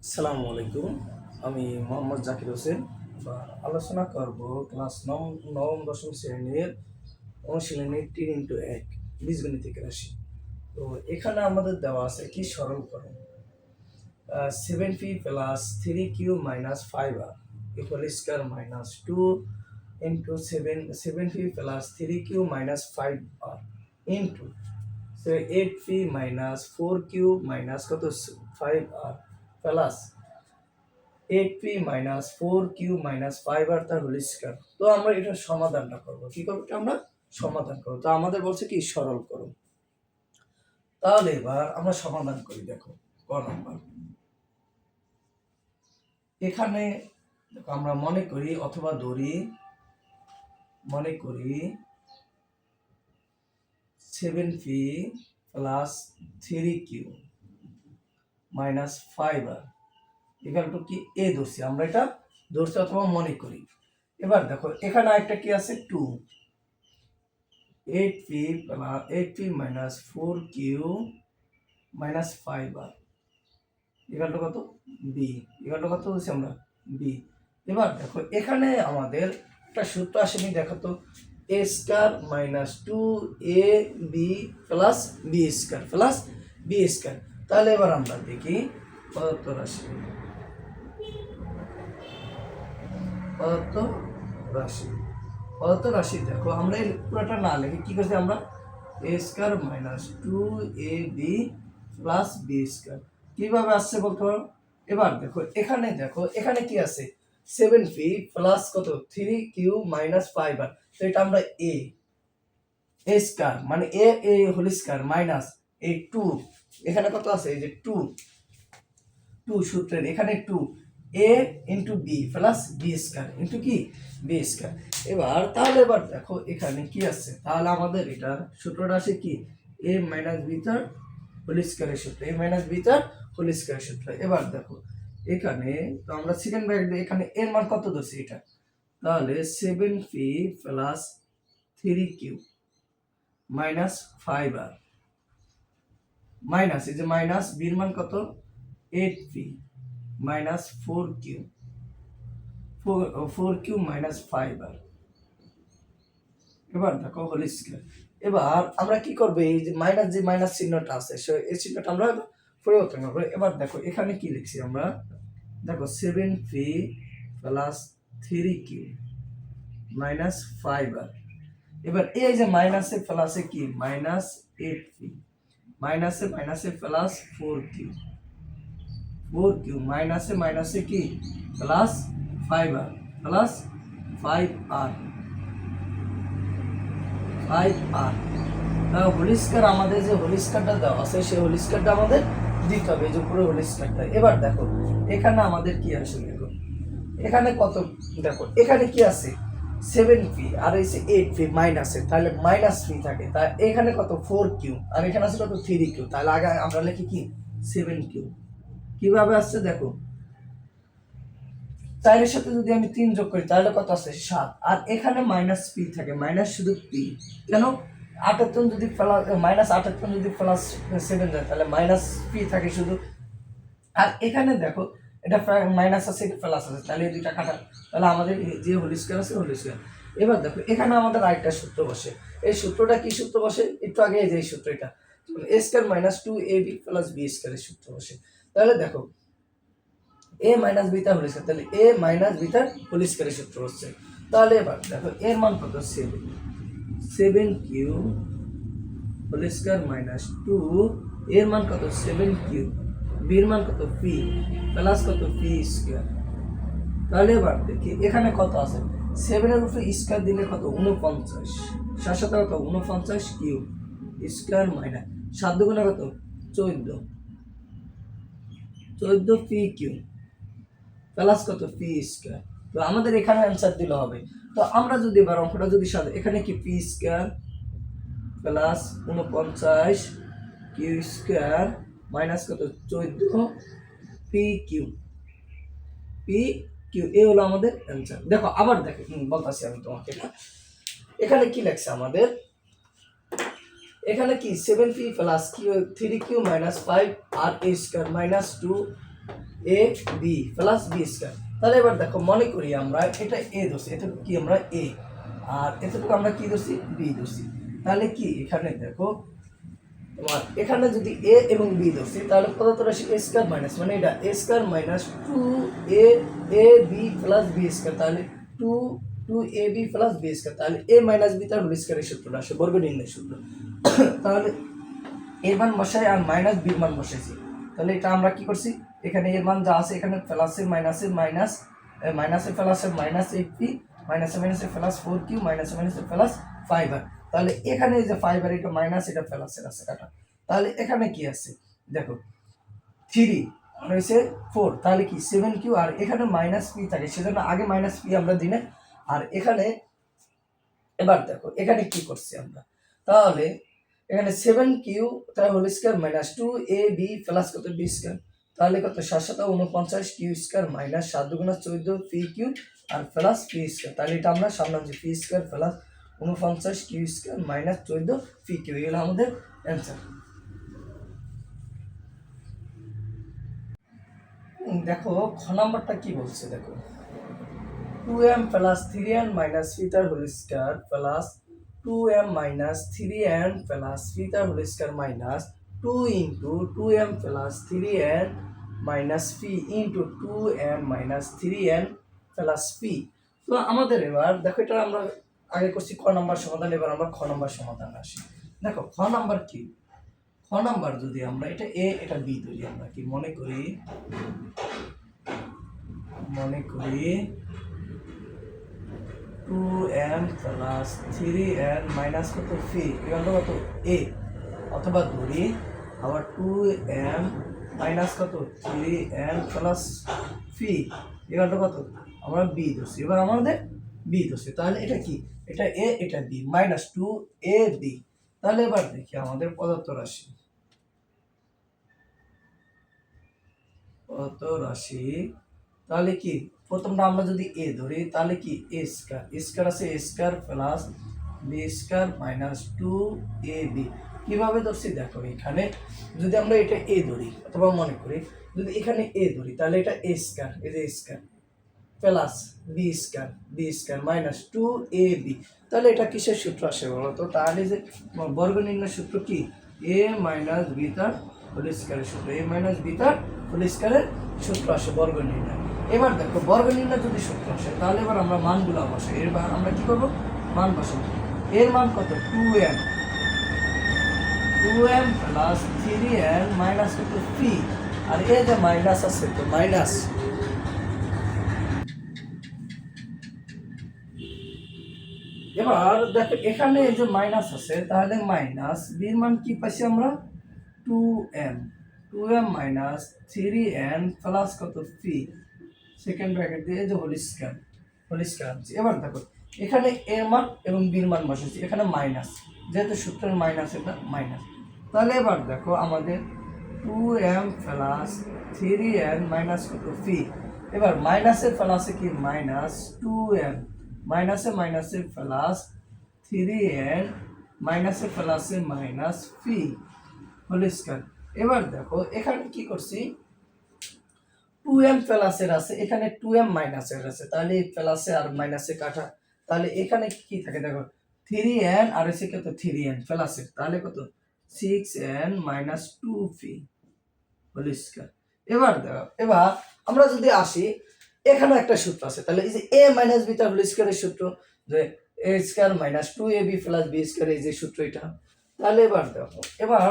আসসালামু আলাইকুম। আমি মোহাম্মদ জাকির হোসেন বা আলোচনা করব ক্লাস নবম দশম শ্রেণীর অনুশীলনী 3x1 বীজগণিতিক রাশি। তো এখানে আমাদের দেওয়া আছে কি সরলকরণ 7p plus 3q minus 5r equal square minus 2 into 7p plus 3q minus 5r into 8p minus 4q minus কত 5r plus 8p minus 4q minus 5r তার হোল স্কয়ার। তো আমরা এটা সমাধানটা করব। কি করব? আমরা সমাধান করব। তো আমাদের বলছে কি সরল করো। তাহলে এবার আমরা সমাধান করি। দেখো ক নাম্বার এখানে দেখো আমরা মনে করি অথবা ধরি মনে করি 7p plus 3q minus 5r equal to কি এ ধরছি, আমরা এটা ধরছি অথবা মনে করি। এবার দেখো এখানে একটা কি আছে 2 8p minus 4q minus 5r equal to কত বি ইকুয়াল টু কত হচ্ছে আমরা বি। এবার দেখো এখানে আমাদের একটা সূত্র আসেনি, দেখো তো a square minus 2ab plus b square plus b square. তাহলে এবার আমরা দেখি পদার্থ রাশি পদার্থ রাশি পদার্থ রাশি দেখো আমরা এই পুরোটা না লিখে কি করছি আমরা a square minus 2ab plus b square কিভাবে আসছে বলতে পারো। এবার দেখো এখানে কি আছে 7p প্লাস কত 3q মাইনাস 5r। তো এটা আমরা এ স্কয়ার মানে এ হোল স্কয়ার মাইনাস এই 2 এখানে কত আছে এই যে 2 সূত্রের এখানে 2 a into b plus b square into কি বি স্কয়ার। এবার দেখো এখানে কি আছে, তাহলে আমাদের এটা সূত্রটা আছে কি a মাইনাস বি তার হোল স্কয়ারের সূত্র, a মাইনাস বি তার হোল স্কয়ারের সূত্র। এবার দেখো এখানে তো আমরা সেকেন্ড ব্র্যাকেটে এখানে এর মান কত ধরছি এটা, তাহলে 7p plus 3q minus 5r minus এই যে মাইনাস বির মান কত 8p minus 4q minus 5r। এবার দেখো হোল স্কয়ার। এবার আমরা কি করব, এই যে মাইনাস চিহ্নটা আছে এই চিহ্নটা আমরা পরিবর্তন করব। এবার দেখো এখানে কি লিখছি আমরা, দেখো 7p plus 3q minus 5r। এবার এই যে মাইনাসে প্লাসে কি মাইনাস 8p মাইনাসে প্লাস 4q মাইনাসে কি plus 5r plus 5r whole square. আমাদের যে হোল স্কয়ারটা দেওয়া আছে সেই হোল স্কয়ারটা আমাদের দিতে হবে, এই যে পুরো হোল স্কয়ারটা। এবার দেখো এখানে আমাদের কি আসে, দেখো এখানে কত, দেখো এখানে কি আছে 7p আর এই যে 8p মাইনাসে, তাহলে মাইনাস p থাকে, তাই এখানে কত 4q আর এখানে আছে কত 3q, তাহলে আগে আমরা লিখি কি 7q। কিভাবে আসছে দেখো 4 এর সাথে যদি আমি 3 যোগ করি তাহলে কত আছে 7, আর এখানে মাইনাস p থাকে, মাইনাস শুধু p কেন 78 যদি প্লাস মাইনাস 78 যদি প্লাস 7 যায় তাহলে মাইনাস p থাকে শুধু। আর এখানে দেখো এটা মাইনাস আছে এটা প্লাস আছে, তাহলে এই দুইটা কাটা, তাহলে আমাদের যে হোল স্কয়ার আছে হোল স্কয়ার। এবার দেখো এখানে আমাদের আরেকটা সূত্র বসে, এই সূত্রটা কি সূত্র বসে একটু আগে এই যে সূত্র, এটা a square minus 2ab plus b স্কয়ারের সূত্র বসে। তাহলে দেখো a মাইনাস b তার হোল স্কয়ার, তাহলে a মাইনাস b তার হোল স্কয়ারের সূত্র হচ্ছে। তাহলে এবার দেখো এর মান কত 7q হোল স্কয়ার মাইনাস 2 এর মান কত 7q বির মান কত p প্লাস কত p স্কয়ার। তাহলে এবার দেখি এখানে কত আছে 7 এর উপরে স্কয়ার দিলে কত 49, 7 সাথে কত 49 কিউ স্কয়ার মাইনাস 7 দুগুণে কত 14 p কিউ প্লাস কত p স্কয়ার। তো আমাদের এখানে অ্যানসার দিলে হবে। তো আমরা যদি এবার অঙ্কটা যদি সাথে এখানে কি p square plus 49 q square minus কত 14 পি কিউ এ হলো আমাদের অ্যানসার। দেখো আবার দেখো বলতাছি আমি তোমাকে, এখানে কি লেখছে আমাদের, এখানে কি 7p প্লাস 3q মাইনাস 5 আর a square minus 2 a b plus b square. তাহলে এবার দেখো মনে করি আমরা এটা এ ধরছি, এটুকু কি আমরা এ, আর এতটুকু আমরা কি ধরছি বি ধরছি। তাহলে কি এখানে দেখো তোমার এখানে যদি এ এবং বি ধরছি তাহলে প্রদত্ত রাশি এ স্কয়ার মাইনাস মানে এটা এ স্কয়ার মাইনাস টু এ এ বি প্লাস বি স্কয়ার, তাহলে টু টু এ বি প্লাস বি স্কয়ার, তাহলে এ মাইনাস বি তার হোল স্কয়ারের সূত্রটা আসে বর্গ নির্ণয় সূত্র। তাহলে এর মান বসাই আর মাইনাস বির মান বসাইছি, তাহলে এটা আমরা কি করছি এখানে এর মান যা আছে এখানে প্লাসের মাইনাসের মাইনাস, মাইনাসের প্লাসের মাইনাস 8p, মাইনাসের মাইনাসের প্লাস 4q, মাইনাসের মাইনাসের প্লাস 5r। তাহলে এখানে যে 5r এটা মাইনাস এটা প্লাসের আছে কাটা, তাহলে এখানে কি আছে দেখো 3 রয়েছে 4, তাহলে কি 7q, আর এখানে মাইনাস p থাকে সেজন্য আগে মাইনাস p আমরা দিই না। আর এখানে এবার দেখো এখানে কি করছি আমরা, তাহলে এখানে 7q তার whole square minus 2ab plus কত b স্কয়ার, তাহলে কত 7 7 49 q স্কয়ার মাইনাস 7 2 14 pq আর প্লাস p স্কয়ার, তাহলে এটা আমরা সামনে যে p square plus 49 q square minus 14 pq, এগুলো আমাদের অ্যানসার। দেখো খ নাম্বারটা কি বলছে দেখো 2m plus 3n minus p তার whole square plus 2m minus 3n plus p তার whole square minus 2 into 2m plus 3n minus p into 2m minus 3n plus p। তো আমাদের এবার দেখো এটা আমরা আগে করছি ক নাম্বার সমাধান, এবার আমরা খ নাম্বার সমাধান আসি। দেখো খ নাম্বার কি, খ নাম্বার যদি আমরা এটা এ এটা বি ধরি, আমরা কি মনে করি 2m প্লাস 3n মাইনাস কত ফি এখানটা কত এ, অথবা ধরি আবার 2m মাইনাস কত 3n প্লাস ফি এখানটা কত আমরা বি ধরছি, এবার আমাদের বি ধরছি, তাহলে এটা কি এটা এ এটা বি মাইনাস 2ab। তাহলে এবার দেখি আমাদের পদার্থ রাশি তাহলে কি প্রথমটা আমরা যদি এ ধরি তাহলে কি এ স্কয়ার স্কয়ার আছে a square plus b square minus 2ab। কিভাবে ধরছি দেখো এখানে যদি আমরা এটা এ ধরি অথবা মনে করি যদি এখানে এ ধরি তাহলে এটা এ স্কয়ার এই যে square plus b square minus 2ab। তাহলে এটা কিসের সূত্র আসে বলো তো, তাহলে যে বর্গ নির্ণয় সূত্র কি এ মাইনাস বি তার হোল স্কয়ারের সূত্র, এ মাইনাস বি তার হোল স্কয়ারের সূত্র আসে বর্গ নির্ণয়। এবার দেখো বর্গ নির্ণয় যদি সূত্র আসে তাহলে এবার আমরা মানগুলো বসাই, এবার আমরা কি করব মান বসাবো, এর মান কত 2m প্লাস 3n মাইনাস কত পি, আর এ যে মাইনাস আছে তো মাইনাস, এবার দেখো এখানে এই যে মাইনাস আছে তাহলে মাইনাস বির মান কি পাইছি আমরা 2m মাইনাস 3n প্লাস কত পি সেকেন্ড ব্র্যাকেট দিয়ে যে হোল স্কয়ার আছে। এবার দেখো এখানে এ মান এবং বির মান বসেছি, এখানে মাইনাস যেহেতু সূত্রের মাইনাস এটা মাইনাস, তাহলে এবার দেখো আমাদের 2m প্লাস 3n মাইনাস কত পি, এবার মাইনাসের প্লাসে কি মাইনাস 2m মাইনাসে প্লাস 3n মাইনাসে প্লাসে মাইনাস পি হোল স্কয়ার। এবার দেখো এখানে কি করছি 2m প্লাসের আছে এখানে 2m মাইনাসের আছে, তাহলে প্লাসে আর মাইনাসে কাটা, তাহলে এখানে কি থাকে দেখো 3n আর এসে কত 3n প্লাসের, তাহলে কত 6n minus 2p whole square. এবার দেখো এবার আমরা যদি আসি এখানে একটা সূত্র আছে, তাহলে এই যে a মাইনাস b তার হোল স্কয়ারের সূত্র যে a square minus 2ab plus b square, এই যে সূত্র এটা। তাহলে এবার দেখো এবার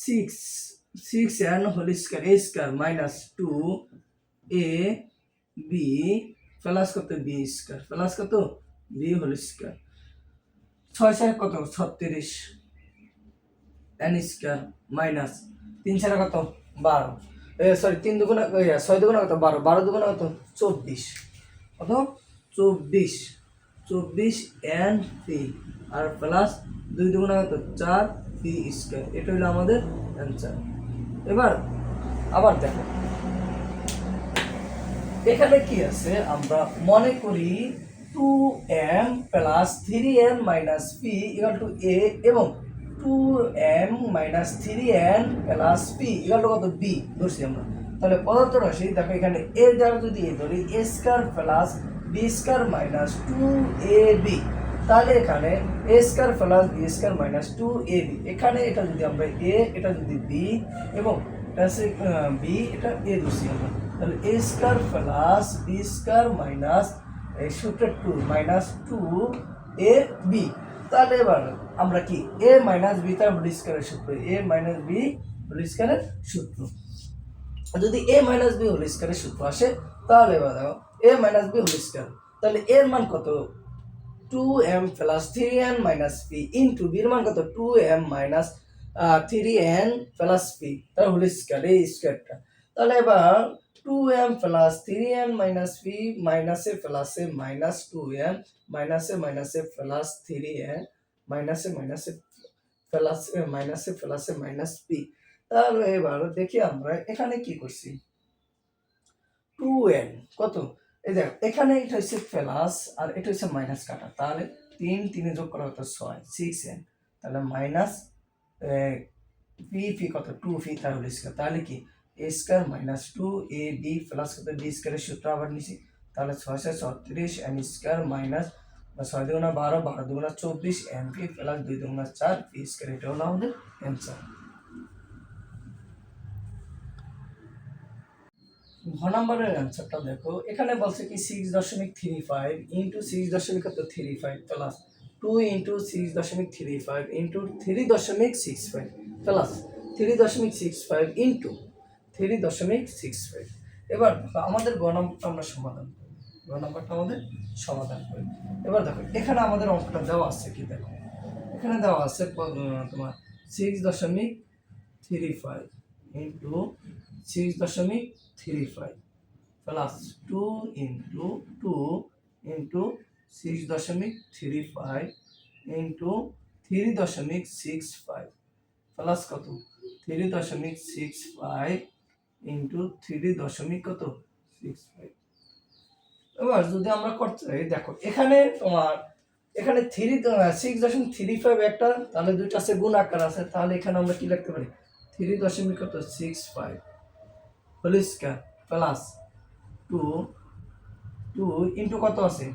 6n whole square a square minus 2ab plus কত b স্কয়ার প্লাস কত b হোল স্কয়ার 6 6 কত 36 n স্কয়ার মাইনাস 3 6 কত 12 সরি 3 দুগুণ 6 দুগুণ কত 12 12 দুগুণ কত 24 কত 24 n p আর প্লাস 2 দুগুণ কত 4 p স্কয়ার, এটা হলো আমাদের অ্যানসার। এবার আবার দেখো এখানে কি আছে আমরা মনে করি 2m plus 3n minus p equal to a এবং 2m minus 3n plus p equal to কত b ধরছি আমরা, তাহলে পদার্থ রাশি দেখো এখানে এর দ্বারা যদি এ ধরি a square plus b square minus 2ab, তাহলে এখানে a square plus b square minus 2ab, এখানে এটা যদি আমরা এ, এটা যদি বি এবং বি এটা এ ধরছি আমরা, তাহলে a square plus b square minus এই সূত্রের 2 মাইনাস 2ab। তাহলে এবার আমরা কি এ মাইনাস বি তার হোল স্কয়ারের সূত্র, এ মাইনাস বি হোল স্কয়ারের সূত্র, যদি এ মাইনাস বি হোল স্কয়ারের সূত্র আসে তাহলে এবার দেখো a minus b whole square, তাহলে এর মান কত 2m plus 3n minus P into বির মান কত 2m minus 3n plus P তার হোল স্কয়ার, এই স্কয়ারটা। তাহলে এবার 2m plus 3n minus P মাইনাসে প্লাসে মাইনাস 2m মাইনাসে মাইনাসে প্লাস 3n মাইনাসে মাইনাসে প্লাসে মাইনাসে প্লাসে মাইনাস পি। তাহলে এবার দেখি আমরা এখানে কি করছি 2n কত, এই দেখ এখানে এটা হচ্ছে প্লাস আর এটা হচ্ছে মাইনাস কাটা, তাহলে 3 3 যোগ করা হতো 6 6n, তাহলে মাইনাস পি পি কত 2 পি তার হোল স্কয়ার, তাহলে কি a square minus 2ab plus কত b স্কয়ারের সূত্র আবার নিছি, তাহলে 6 36 n স্কয়ার মাইনাস 6 দুগুণা 12 12 দুগুণা 24 n পি প্লাস 2 দুগুণা 4 পি স্কয়ার, এটা হলো আমাদের অ্যানসার। ঘ নম্বরের অ্যান্সারটা দেখো, এখানে বলছে কি 6.35 into 6.35 plus 2 into 6.35 into 3.65 plus 3.65 into 3.65। এবার আমাদের গ নম্বরটা আমরা সমাধান করি, গ নম্বরটা আমাদের সমাধান করি। এবার দেখো এখানে আমাদের অঙ্কটা দেওয়া আছে কি, দেখো এখানে দেওয়া আছে তোমার 6.35 into 6.35 plus 2 into 6.35 into 3.65 plus কত 3.65 ইন্টু 3.65। এবার যদি আমরা করতে চাই দেখো এখানে তোমার এখানে 6.35 একটা, তাহলে দুইটা আছে গুণ আকার আছে, তাহলে এখানে আমরা কি লিখতে পারি 3.65 হোল স্কয়ার প্লাস 2 ইন্টু কত আছে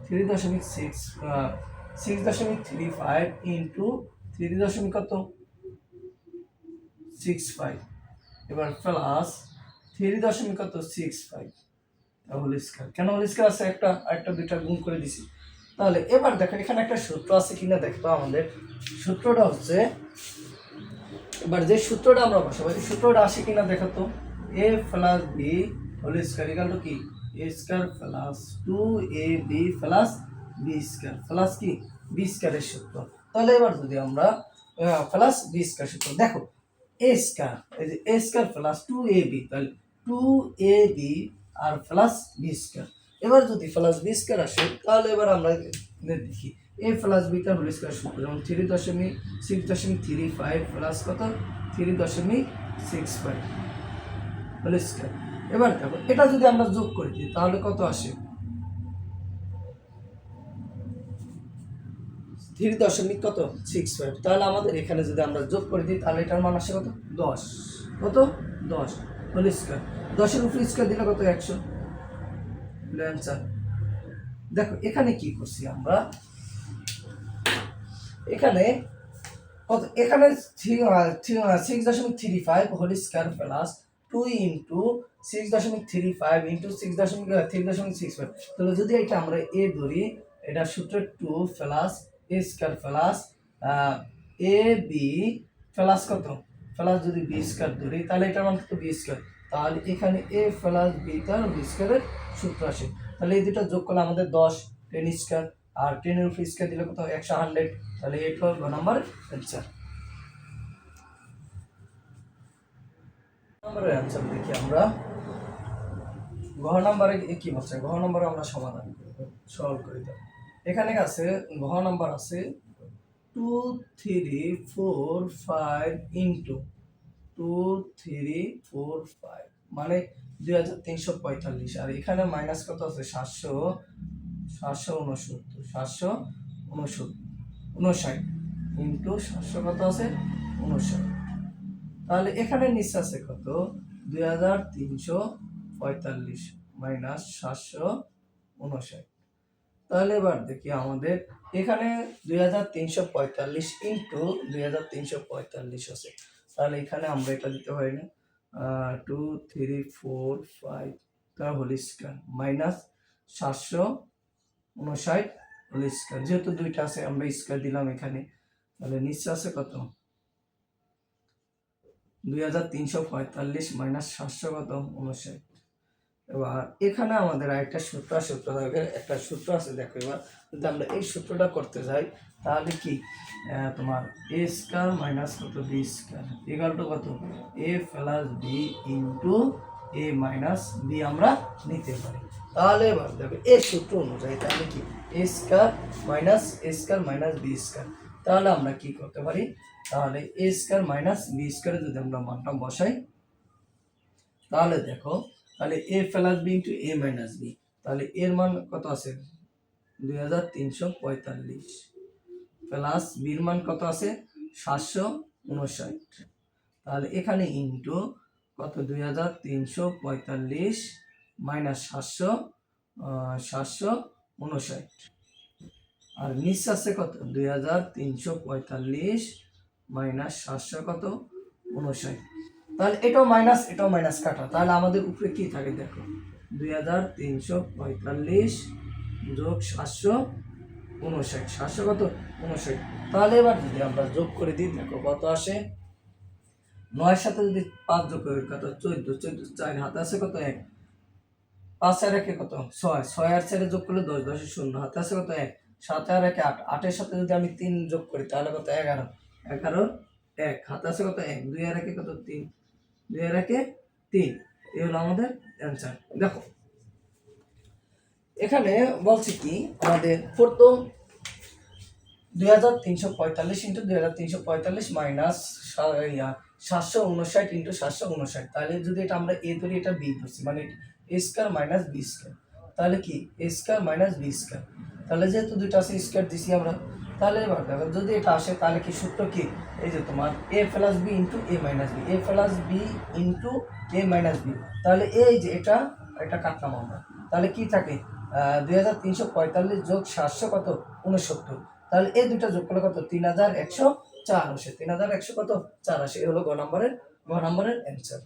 6.35 ইন্টু 3 কত 65, এবার প্লাস 3 কত 65 হোল স্কয়ার, কেন হোল স্কয়ার আছে একটা একটা দুইটা গুণ করে দিছি। তাহলে এবার দেখো এখানে একটা সূত্র আছে কিনা দেখতো, আমাদের সূত্রটা হচ্ছে, এবার যে সূত্রটা আমরা বসাবো এই সূত্রটা আসে কিনা দেখো তো, a plus b whole square equal to কি a square plus 2ab plus b square plus কি b স্কয়ারের সূত্র। তাহলে এবার যদি আমরা প্লাস b স্কয়ার সূত্র দেখো a স্কয়ার, এই যে a স্কয়ার প্লাস 2ab, তাহলে 2ab আর প্লাস b স্কয়ার। এবার যদি প্লাস b স্কয়ার আসে তাহলে এবার আমরা দেখি a প্লাস b তার হোল স্কয়ার সূত্র, যেমন 3.6.35 প্লাস কত 3.65 হোল স্কয়ার। এবার দেখো এটা যদি আমরা যোগ করে দিই তাহলে কত আসে 3.65, তাহলে আমাদের এখানে যদি আমরা যোগ করে দিই তাহলে এটার মান আসে কত 10, কত 10 হোল স্কয়ার, 10 এর উপর স্কয়ার দিলে কত 100 অ্যানসার। দেখো এখানে কি করছি আমরা, এখানে কত এখানে 6.35 whole square plus 2 into 6.35 into 3.65, তাহলে যদি এটা আমরা এ ধরি এটা সূত্র 2 প্লাস এ স্কয়ার প্লাস এ বি প্লাস কত প্লাস যদি বি স্কয়ার ধরি তাহলে এটার মান কত বি স্কয়ার, তাহলে এখানে এ প্লাস বি তার বি স্কয়ারের সূত্র আসে, তাহলে এই দুটো যোগ করলে আমাদের 10 10 স্কয়ার আর 10 এর উপর স্কয়ার দিলে কত 100, তাহলে এটা হলো গ নাম্বার অ্যানসার। নম্বরের অ্যানসার দেখি আমরা ঘ নম্বরে কি বলছে, ঘ নম্বরে আমরা সমাধান সলভ করে দেব। এখানে আছে ঘ নাম্বার আছে 2 3 4 5 ইন্টু 2 3 4 5 মানে 2345, আর এখানে মাইনাস কত আছে 759 ইন্টু 700 কত আছে 59, তাহলে এখানে নিচে আছে কত 2345 মাইনাস 759। তাহলে এবার দেখি আমাদের এখানে 2345 ইন্টু 2345 আছে, তাহলে এখানে আমরা এটা দিতে পারি না 2345 তার whole square minus 759 whole square, যেহেতু দুইটা আছে আমরা স্কয়ার দিলাম এখানে, তাহলে নিচে আছে কত 2345 মাইনাস 700 কত 59। এবার এখানে আমাদের আরেকটা সূত্র থাকে, একটা সূত্র আছে দেখো। এবার যদি আমরা এই সূত্রটা করতে যাই তাহলে কি তোমার এ স্কয়ার মাইনাস কত বি স্কয়ার ইকুয়াল টু কত এ প্লাস বি ইন্টু এ মাইনাস বি আমরা নিতে পারি। তাহলে এবার দেখো এই সূত্র অনুযায়ী তাহলে কি এ স্কয়ার মাইনাস বি স্কয়ার, তাহলে আমরা কি করতে পারি, তাহলে এ স্কয়ার মাইনাস বি স্কয়ারে যদি আমরা মানটা বসাই তাহলে দেখো, তাহলে এ প্লাস বি ইন্টু এ মাইনাস বি, তাহলে এর মান কত আছে 2345 প্লাস বির মান কত আছে 759, তাহলে এখানে ইন্টু কত 2345 মাইনাস 759 আর নিচে আছে কত 2345 মাইনাস 700 কত 59। তাহলে এটাও মাইনাস কাটা, তাহলে আমাদের উপরে কি থাকে দেখো 2345 যোগ 759, 700 কত 59। তাহলে এবার যদি আমরা যোগ করে দিই দেখো কত আসে, 9 সাথে যদি 5 যোগ করি কত 14, 4 হাতে আছে কত 1, 5 আর 1 কত 6, 6 আর 4 যোগ করলে 10, 10 0 হাতে আছে কত 1, 7 আর 1 8, 8 এর সাথে যদি আমি 3 যোগ করি তাহলে কত 11, 11 1 হাতে আছে কত 1, 2 আর 1 কত 3, 2 আর 1 3। এই হলো আমাদের অ্যান্সার। দেখো এখানে বলছি কি আমাদের প্রথম 2345 ইন্টু 2345 মাইনাস 759 ইন্টু 759, তাহলে যদি এটা আমরা এ ধরি এটা বি ধরছি, মানে এ স্কয়ার মাইনাস বি স্কয়ার, তাহলে কি এ স্কয়ার মাইনাস বি স্কয়ার, তাহলে যেহেতু দুইটা আছে স্কয়ার দিছি আমরা, তাহলে এবার দেখো যদি এটা আসে তাহলে কি সূত্র কি এই যে তোমার এ প্লাস বি ইন্টু এ মাইনাস বি, এ প্লাস বি ইন্টু এ মাইনাস বি, তাহলে এই যে এটা কাটলাম আমরা, তাহলে কি থাকে 2345 যোগ 700 কত 69, তাহলে এই দুইটা যোগ করলে কত 3104 আসে, 3104 কত 4 আসে। এই হলো গ নম্বরের অ্যান্সার।